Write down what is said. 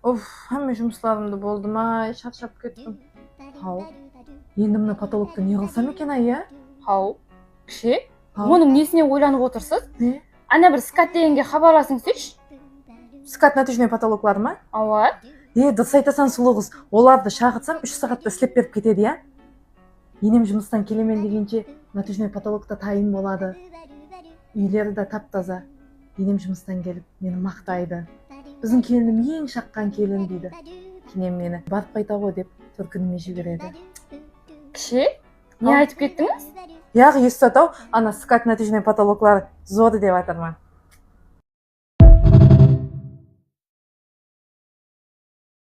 Of, hamma жұмысларымды болдым ай, шаршап кеттім. Хау, енді мына потолокты не қылсам екен ай, я? Хау, кіші, оның несіне ойланып отырсыз? Не? Ана бір скат дегенге хабарласыңызшы. Скат натяжной потолоклар ма? Ава. Дұрыс айтасың сұлу қыз. Оларды шағытсам 3 сағатта істеп беріп кетеді, я? Енем жұмыстан келемен дегенше натяжной потолокта тайын болады. Үйлері де тап-таза. Енем жұмыстан келіп мені мақтайды. Біздің келінім ең шаққан келін дейді. Енем мені барып қайта ғой деп төркініме жібереді. Кіші, не айтып кеттіңіз? Яғы естіп ау, ана скат натяжной потолоклар зор деп атырман.